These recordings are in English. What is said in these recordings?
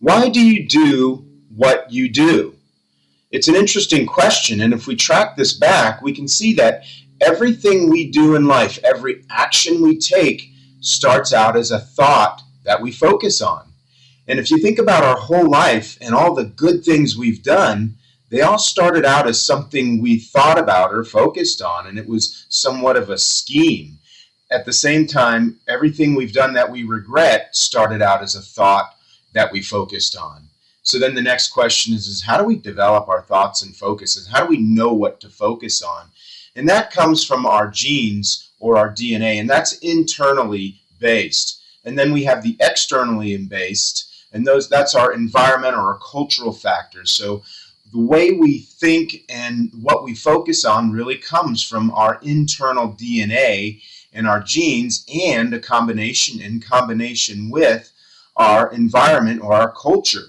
Why do you do what you do? It's an interesting question, and if we track this back, we can see that everything we do in life, every action we take, starts out as a thought that we focus on. And if you think about our whole life and all the good things we've done, they all started out as something we thought about or focused on, and it was somewhat of a scheme. At the same time, everything we've done that we regret started out as a thought that we focused on. So then the next question is how do we develop our thoughts and focuses? How do we know what to focus on? And that comes from our genes or our DNA, and that's internally based. And then we have the externally based, and that's our environmental or cultural factors. So the way we think and what we focus on really comes from our internal DNA and our genes, and in combination with our environment or our culture.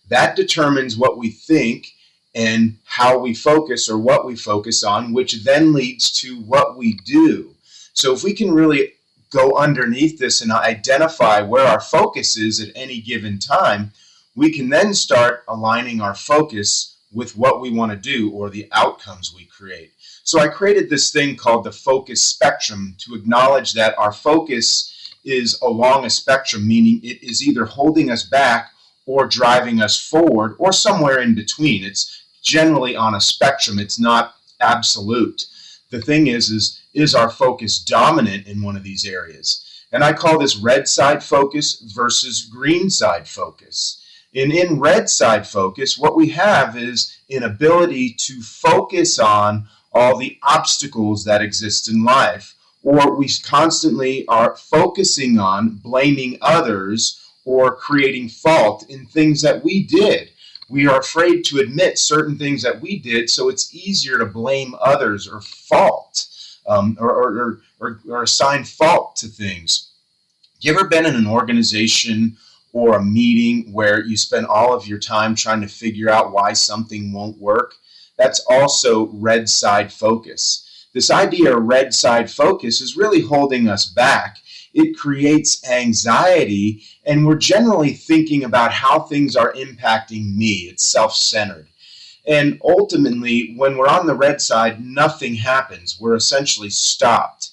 That determines what we think and how we focus or what we focus on, which then leads to what we do. So if we can really go underneath this and identify where our focus is at any given time, we can then start aligning our focus with what we want to do or the outcomes we create. So I created this thing called the focus spectrum to acknowledge that our focus is along a spectrum, meaning it is either holding us back or driving us forward or somewhere in between. It's generally on a spectrum. It's not absolute. The thing is our focus dominant in one of these areas? And I call this red side focus versus green side focus. And in red side focus, what we have is an ability to focus on all the obstacles that exist in life, or we constantly are focusing on blaming others or creating fault in things that we did. We are afraid to admit certain things that we did, so it's easier to blame others or fault or assign fault to things. You ever been in an organization or a meeting where you spend all of your time trying to figure out why something won't work? That's also red side focus. This idea of red side focus is really holding us back. It creates anxiety, and we're generally thinking about how things are impacting me. It's self-centered. And ultimately, when we're on the red side, nothing happens. We're essentially stopped.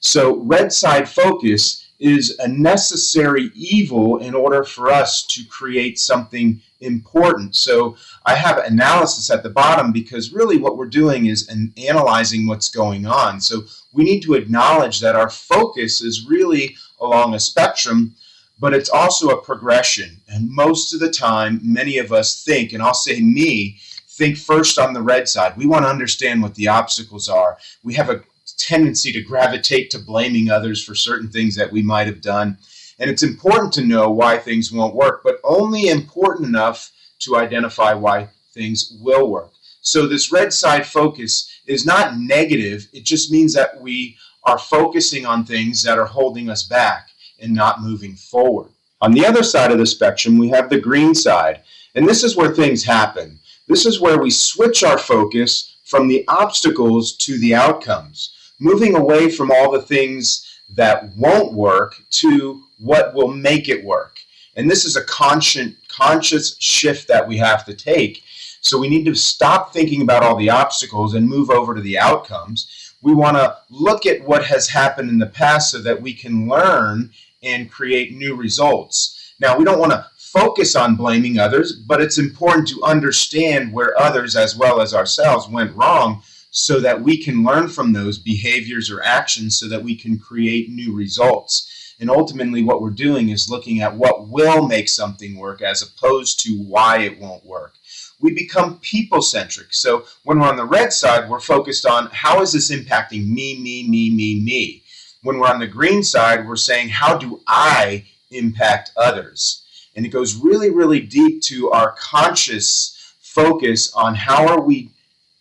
So red side focus is a necessary evil in order for us to create something important. So I have analysis at the bottom because really what we're doing is analyzing what's going on. So we need to acknowledge that our focus is really along a spectrum, but it's also a progression. And most of the time, many of us think, and I'll say me, think first on the red side. We want to understand what the obstacles are. We have a tendency to gravitate to blaming others for certain things that we might have done. And it's important to know why things won't work, but only important enough to identify why things will work. So this red side focus is not negative. It just means that we are focusing on things that are holding us back and not moving forward. On the other side of the spectrum, we have the green side. And this is where things happen. This is where we switch our focus from the obstacles to the outcomes, moving away from all the things that won't work to what will make it work. And this is a conscious shift that we have to take. So we need to stop thinking about all the obstacles and move over to the outcomes. We want to look at what has happened in the past so that we can learn and create new results. Now, we don't want to focus on blaming others, but it's important to understand where others as well as ourselves went wrong so that we can learn from those behaviors or actions so that we can create new results. And ultimately what we're doing is looking at what will make something work as opposed to why it won't work. We become people-centric. So when we're on the red side, we're focused on how is this impacting me. When we're on the green side, we're saying how do I impact others? And it goes really, really deep to our conscious focus on how are we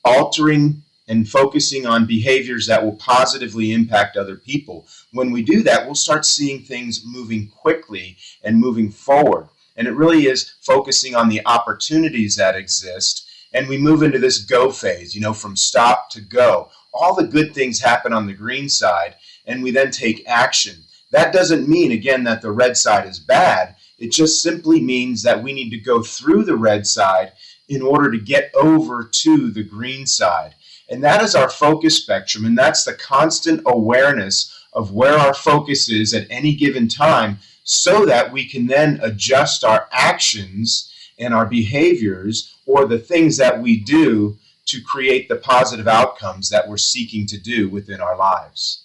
altering and focusing on behaviors that will positively impact other people. When we do that, we'll start seeing things moving quickly and moving forward. And it really is focusing on the opportunities that exist. And we move into this go phase, from stop to go. All the good things happen on the green side, and we then take action. That doesn't mean, again, that the red side is bad. It just simply means that we need to go through the red side in order to get over to the green side. And that is our focus spectrum, and that's the constant awareness of where our focus is at any given time, so that we can then adjust our actions and our behaviors, or the things that we do, to create the positive outcomes that we're seeking to do within our lives.